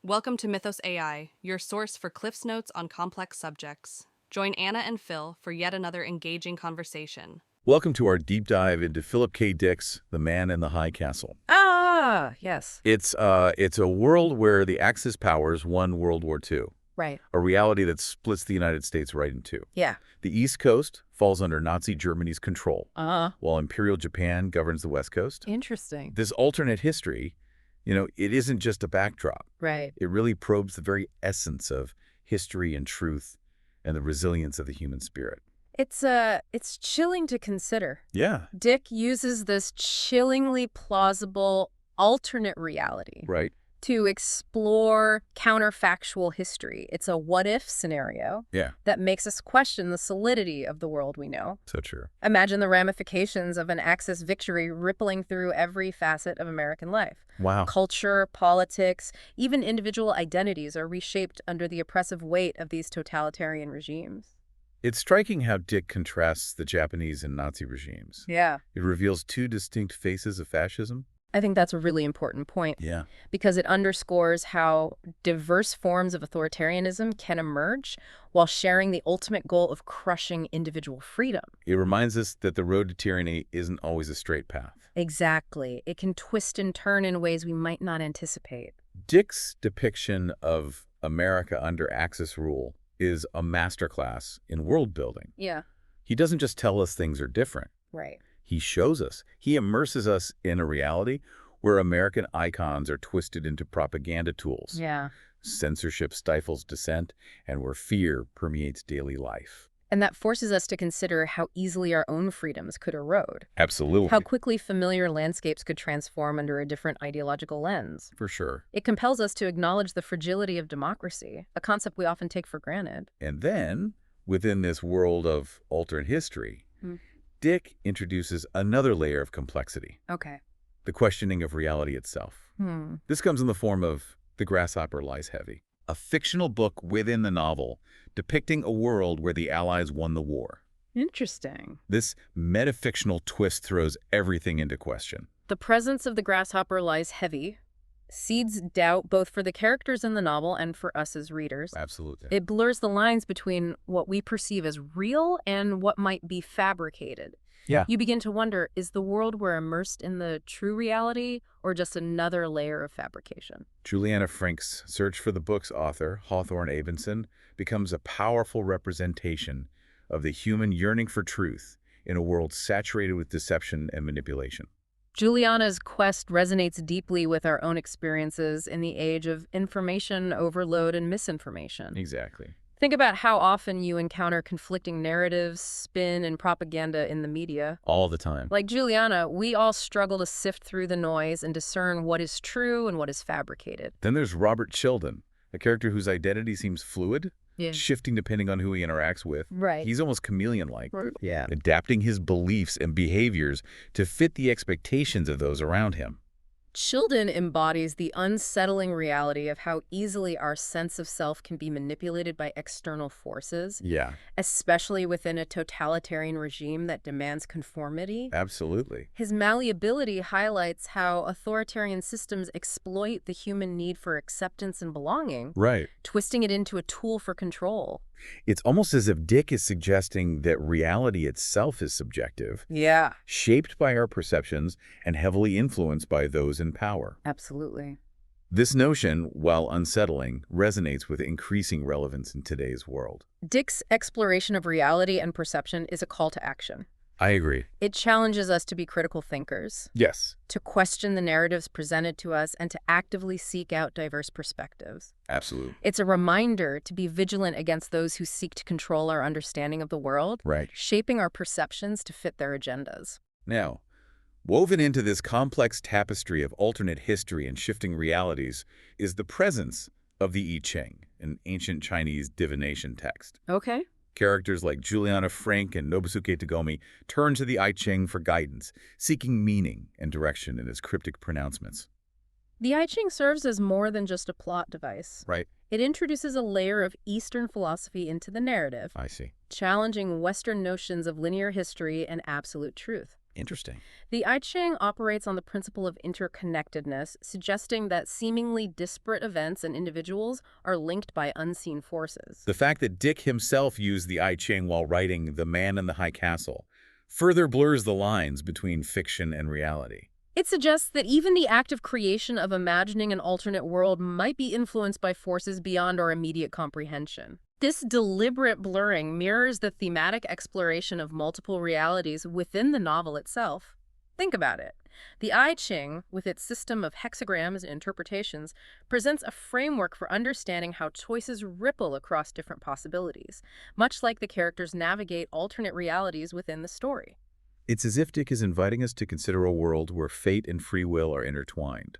Welcome to Mythos AI, your source for Cliff's Notes on complex subjects. Join Anna and Phil for yet another engaging conversation. Welcome to our deep dive into Philip K. Dick's The Man in the High Castle. Ah, yes. It's a world where the Axis powers won World War II, Right. a reality that splits the United States right in two. Yeah. The East Coast falls under Nazi Germany's control, Uh-huh. while Imperial Japan governs the West Coast. Interesting. This alternate history, it isn't just a backdrop. Right. It really probes the very essence of history and truth and the resilience of the human spirit. It's chilling to consider. Yeah. Dick uses this chillingly plausible alternate reality Right. to explore counterfactual history. It's a what-if scenario Yeah. that makes us question the solidity of the world we know. So true. Imagine the ramifications of an Axis victory rippling through every facet of American life. Wow. Culture, politics, even individual identities are reshaped under the oppressive weight of these totalitarian regimes. It's striking how Dick contrasts the Japanese and Nazi regimes. Yeah. It reveals two distinct faces of fascism. I think that's a really important point Yeah. because it underscores how diverse forms of authoritarianism can emerge while sharing the ultimate goal of crushing individual freedom. It reminds us that the road to tyranny isn't always a straight path. Exactly. It can twist and turn in ways we might not anticipate. Dick's depiction of America under Axis rule is a masterclass in world building. Yeah. He doesn't just tell us things are different. Right. He shows us. He immerses us in a reality where American icons are twisted into propaganda tools. Yeah. Censorship stifles dissent, and where fear permeates daily life. And that forces us to consider how easily our own freedoms could erode. Absolutely. How quickly familiar landscapes could transform under a different ideological lens. For sure. It compels us to acknowledge the fragility of democracy, a concept we often take for granted. And then, within this world of alternate history, Dick introduces another layer of complexity, Okay. the questioning of reality itself. This comes in the form of The Grasshopper Lies Heavy, a fictional book within the novel depicting a world where the Allies won the war. Interesting. This metafictional twist throws everything into question. The presence of the grasshopper lies heavy, seeds doubt both for the characters in the novel and for us as readers. Absolutely. It blurs the lines between what we perceive as real and what might be fabricated. Yeah. You begin to wonder, is the world we're immersed in the true reality or just another layer of fabrication? Juliana Frank's search for the book's author, Hawthorne Abinson, becomes a powerful representation of the human yearning for truth in a world saturated with deception and manipulation. Juliana's quest resonates deeply with our own experiences in the age of information overload and misinformation. Exactly. Think about how often you encounter conflicting narratives, spin, and propaganda in the media. All the time. Like Juliana, we all struggle to sift through the noise and discern what is true and what is fabricated. Then there's Robert Childen, a character whose identity seems fluid, Yeah. shifting depending on who he interacts with. Right. He's almost chameleon-like, Yeah. adapting his beliefs and behaviors to fit the expectations of those around him. Childen embodies the unsettling reality of how easily our sense of self can be manipulated by external forces, Yeah, especially within a totalitarian regime that demands conformity. absolutely. His malleability highlights how authoritarian systems exploit the human need for acceptance and belonging, Right. twisting it into a tool for control. It's almost as if Dick is suggesting that reality itself is subjective, Yeah. shaped by our perceptions and heavily influenced by those in power. Absolutely. This notion, while unsettling, resonates with increasing relevance in today's world. Dick's exploration of reality and perception is a call to action. I agree. It challenges us to be critical thinkers, Yes, to question the narratives presented to us, and to actively seek out diverse perspectives. absolutely. It's a reminder to be vigilant against those who seek to control our understanding of the world, Right. shaping our perceptions to fit their agendas. Now, woven into this complex tapestry of alternate history and shifting realities is the presence of the I Ching, an ancient Chinese divination text. Okay. Characters like Juliana Frank and Nobusuke Tagomi turn to the I Ching for guidance, seeking meaning and direction in its cryptic pronouncements. The I Ching serves as more than just a plot device. Right. It introduces a layer of Eastern philosophy into the narrative, I see. challenging Western notions of linear history and absolute truth. Interesting. The I Ching operates on the principle of interconnectedness, suggesting that seemingly disparate events and individuals are linked by unseen forces. The fact that Dick himself used the I Ching while writing The Man in the High Castle further blurs the lines between fiction and reality. It suggests that even the active creation of imagining an alternate world might be influenced by forces beyond our immediate comprehension. This deliberate blurring mirrors the thematic exploration of multiple realities within the novel itself. Think about it. The I Ching, with its system of hexagrams and interpretations, presents a framework for understanding how choices ripple across different possibilities, much like the characters navigate alternate realities within the story. It's as if Dick is inviting us to consider a world where fate and free will are intertwined,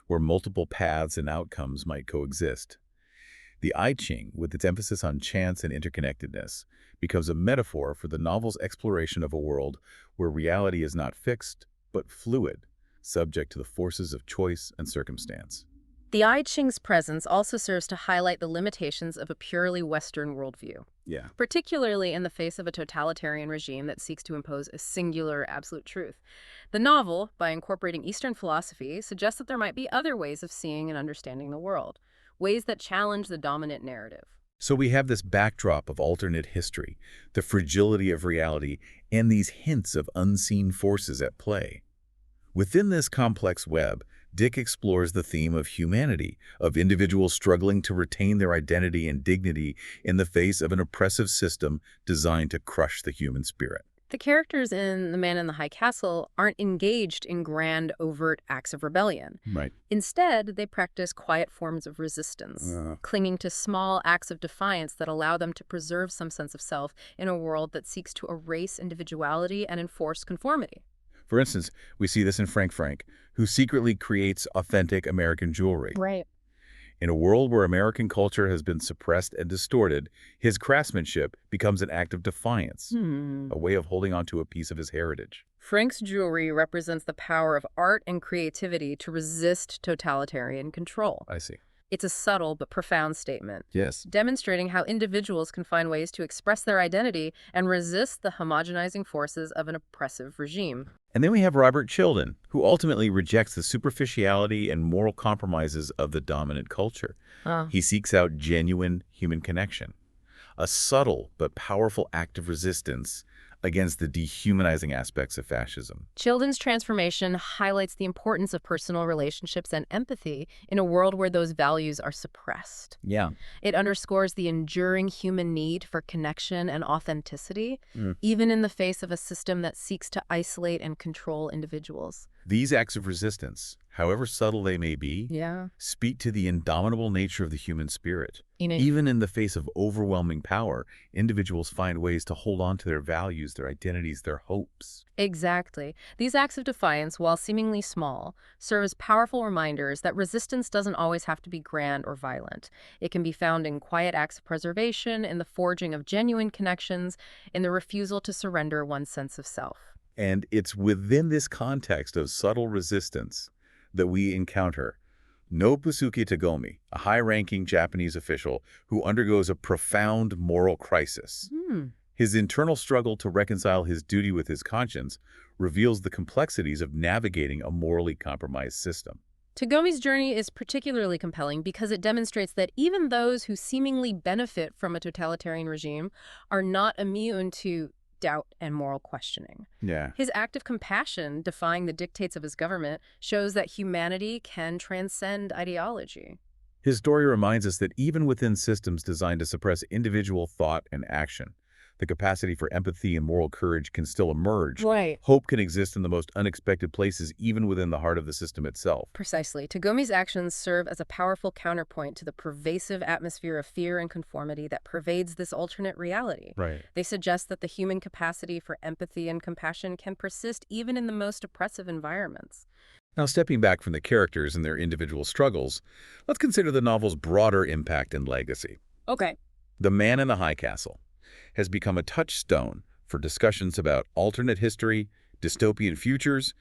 where multiple paths and outcomes might coexist. The I Ching, with its emphasis on chance and interconnectedness, becomes a metaphor for the novel's exploration of a world where reality is not fixed, but fluid, subject to the forces of choice and circumstance. The I Ching's presence also serves to highlight the limitations of a purely Western worldview, Yeah. particularly in the face of a totalitarian regime that seeks to impose a singular absolute truth. The novel, by incorporating Eastern philosophy, suggests that there might be other ways of seeing and understanding the world, ways that challenge the dominant narrative. So we have this backdrop of alternate history, the fragility of reality, and these hints of unseen forces at play. Within this complex web, Dick explores the theme of humanity, of individuals struggling to retain their identity and dignity in the face of an oppressive system designed to crush the human spirit. The characters in The Man in the High Castle aren't engaged in grand, overt acts of rebellion. Right. Instead, they practice quiet forms of resistance, clinging to small acts of defiance that allow them to preserve some sense of self in a world that seeks to erase individuality and enforce conformity. For instance, we see this in Frank, who secretly creates authentic American jewelry. Right. In a world where American culture has been suppressed and distorted, his craftsmanship becomes an act of defiance, a way of holding on to a piece of his heritage. Frank's jewelry represents the power of art and creativity to resist totalitarian control. I see. It's a subtle but profound statement, Yes. demonstrating how individuals can find ways to express their identity and resist the homogenizing forces of an oppressive regime. And then we have Robert Childen, who ultimately rejects the superficiality and moral compromises of the dominant culture. He seeks out genuine human connection, a subtle but powerful act of resistance against the dehumanizing aspects of fascism. Childen's transformation highlights the importance of personal relationships and empathy in a world where those values are suppressed. Yeah. It underscores the enduring human need for connection and authenticity, even in the face of a system that seeks to isolate and control individuals. These acts of resistance, however subtle they may be, speak to the indomitable nature of the human spirit. Even in the face of overwhelming power, individuals find ways to hold on to their values, their identities, their hopes. Exactly. These acts of defiance, while seemingly small, serve as powerful reminders that resistance doesn't always have to be grand or violent. It can be found in quiet acts of preservation, in the forging of genuine connections, in the refusal to surrender one's sense of self. And it's within this context of subtle resistance that we encounter Nobusuke Tagomi, a high-ranking Japanese official who undergoes a profound moral crisis. His internal struggle to reconcile his duty with his conscience reveals the complexities of navigating a morally compromised system. Tagomi's journey is particularly compelling because it demonstrates that even those who seemingly benefit from a totalitarian regime are not immune to doubt and moral questioning. Yeah. His act of compassion, defying the dictates of his government, shows that humanity can transcend ideology. His story reminds us that even within systems designed to suppress individual thought and action, the capacity for empathy and moral courage can still emerge. Right. Hope can exist in the most unexpected places, even within the heart of the system itself. Precisely. Tagomi's actions serve as a powerful counterpoint to the pervasive atmosphere of fear and conformity that pervades this alternate reality. Right. They suggest that the human capacity for empathy and compassion can persist even in the most oppressive environments. Now, stepping back from the characters and their individual struggles, let's consider the novel's broader impact and legacy. Okay. The Man in the High Castle has become a touchstone for discussions about alternate history, dystopian futures,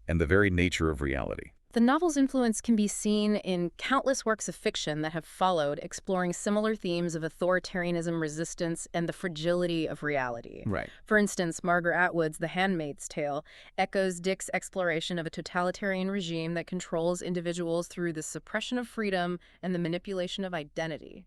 and the very nature of reality. The novel's influence can be seen in countless works of fiction that have followed, exploring similar themes of authoritarianism, resistance, and the fragility of reality. Right. For instance, Margaret Atwood's The Handmaid's Tale echoes Dick's exploration of a totalitarian regime that controls individuals through the suppression of freedom and the manipulation of identity.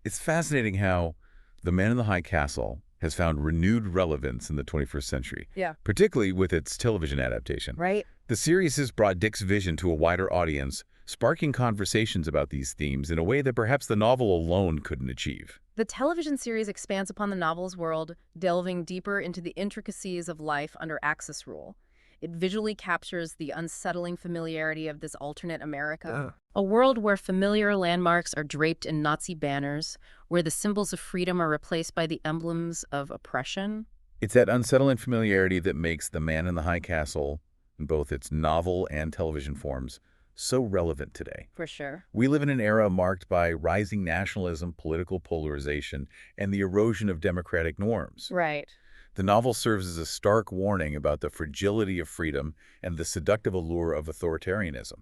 It's fascinating how The Man in the High Castle has found renewed relevance in the 21st century, Yeah. particularly with its television adaptation. Right? The series has brought Dick's vision to a wider audience, sparking conversations about these themes in a way that perhaps the novel alone couldn't achieve. The television series expands upon the novel's world, delving deeper into the intricacies of life under Axis rule. It visually captures the unsettling familiarity of this alternate America. A world where familiar landmarks are draped in Nazi banners, where the symbols of freedom are replaced by the emblems of oppression. It's that unsettling familiarity that makes The Man in the High Castle, in both its novel and television forms, so relevant today. For sure. We live in an era marked by rising nationalism, political polarization, and the erosion of democratic norms. Right. The novel serves as a stark warning about the fragility of freedom and the seductive allure of authoritarianism.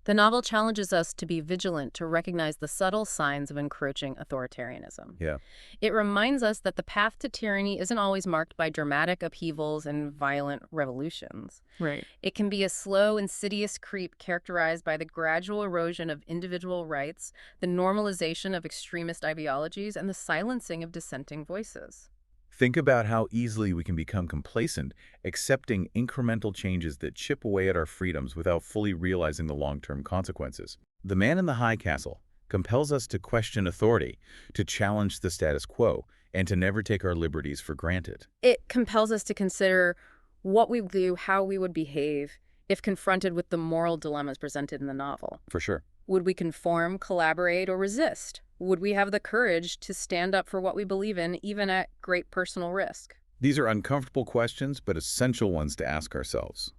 The novel challenges us to be vigilant, to recognize the subtle signs of encroaching authoritarianism. Yeah. It reminds us that the path to tyranny isn't always marked by dramatic upheavals and violent revolutions. Right. It can be a slow, insidious creep characterized by the gradual erosion of individual rights, the normalization of extremist ideologies, and the silencing of dissenting voices. Think about how easily we can become complacent, accepting incremental changes that chip away at our freedoms without fully realizing the long-term consequences. The Man in the High Castle compels us to question authority, to challenge the status quo, and to never take our liberties for granted. It compels us to consider what we do, how we would behave, if confronted with the moral dilemmas presented in the novel. For sure. Would we conform, collaborate, or resist? Would we have the courage to stand up for what we believe in, even at great personal risk? These are uncomfortable questions, but essential ones to ask ourselves.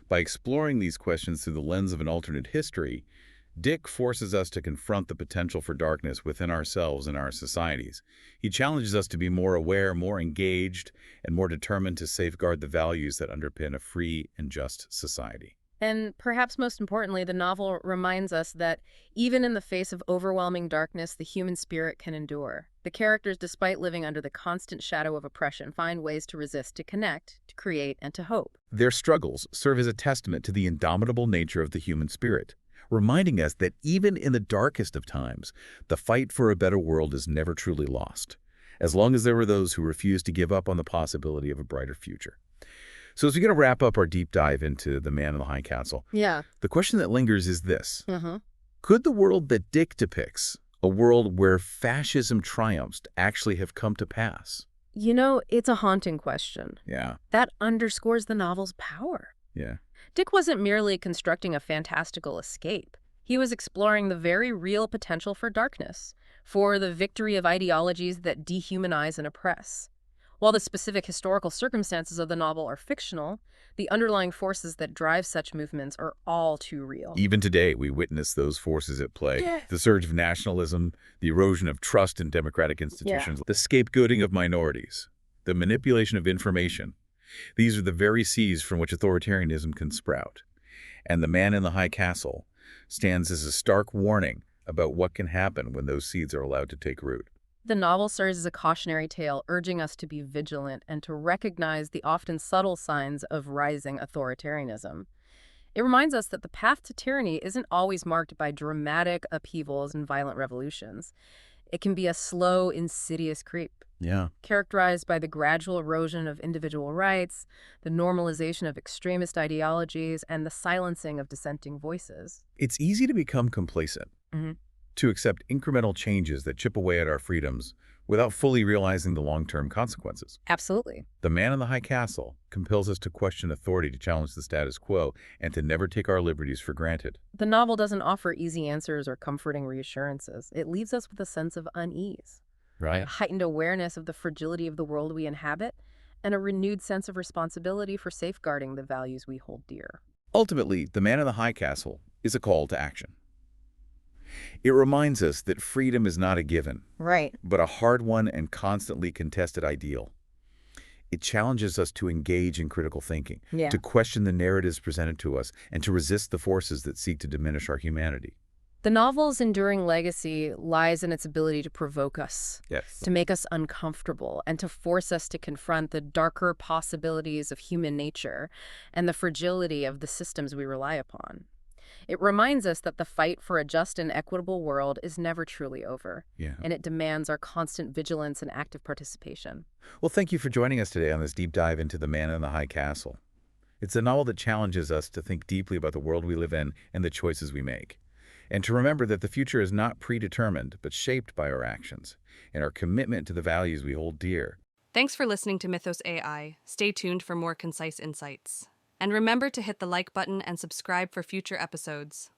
By exploring these questions through the lens of an alternate history, Dick forces us to confront the potential for darkness within ourselves and our societies. He challenges us to be more aware, more engaged, and more determined to safeguard the values that underpin a free and just society. And perhaps most importantly, the novel reminds us that even in the face of overwhelming darkness, the human spirit can endure. The characters, despite living under the constant shadow of oppression, find ways to resist, to connect, to create, and to hope. Their struggles serve as a testament to the indomitable nature of the human spirit, reminding us that even in the darkest of times, the fight for a better world is never truly lost, as long as there are those who refuse to give up on the possibility of a brighter future. So as we're going to wrap up our deep dive into The Man in the High Castle, Yeah. the question that lingers is this. Could the world that Dick depicts, a world where fascism triumphs, actually have come to pass? You know, it's a haunting question. Yeah, That underscores the novel's power. yeah. Dick wasn't merely constructing a fantastical escape. He was exploring the very real potential for darkness, for the victory of ideologies that dehumanize and oppress. While the specific historical circumstances of the novel are fictional, the underlying forces that drive such movements are all too real. Even today, we witness those forces at play. Yeah. The surge of nationalism, the erosion of trust in democratic institutions, the scapegoating of minorities, the manipulation of information. These are the very seeds from which authoritarianism can sprout. And The Man in the High Castle stands as a stark warning about what can happen when those seeds are allowed to take root. The novel serves as a cautionary tale, urging us to be vigilant and to recognize the often subtle signs of rising authoritarianism. It reminds us that the path to tyranny isn't always marked by dramatic upheavals and violent revolutions. It can be a slow, insidious creep, Yeah. characterized by the gradual erosion of individual rights, the normalization of extremist ideologies, and the silencing of dissenting voices. It's easy to become complacent, to accept incremental changes that chip away at our freedoms without fully realizing the long-term consequences. Absolutely. The Man in the High Castle compels us to question authority, to challenge the status quo, and to never take our liberties for granted. The novel doesn't offer easy answers or comforting reassurances. It leaves us with a sense of unease, a Right? heightened awareness of the fragility of the world we inhabit, and a renewed sense of responsibility for safeguarding the values we hold dear. Ultimately, The Man in the High Castle is a call to action. It reminds us that freedom is not a given, Right. but a hard-won and constantly contested ideal. It challenges us to engage in critical thinking, Yeah. to question the narratives presented to us, and to resist the forces that seek to diminish our humanity. The novel's enduring legacy lies in its ability to provoke us, Yes. to make us uncomfortable, and to force us to confront the darker possibilities of human nature and the fragility of the systems we rely upon. It reminds us that the fight for a just and equitable world is never truly over, Yeah. and it demands our constant vigilance and active participation. Well, thank you for joining us today on this deep dive into The Man in the High Castle. It's a novel that challenges us to think deeply about the world we live in and the choices we make. And to remember that the future is not predetermined, but shaped by our actions and our commitment to the values we hold dear. Thanks for listening to Mythos AI. Stay tuned for more concise insights. And remember to hit the like button and subscribe for future episodes.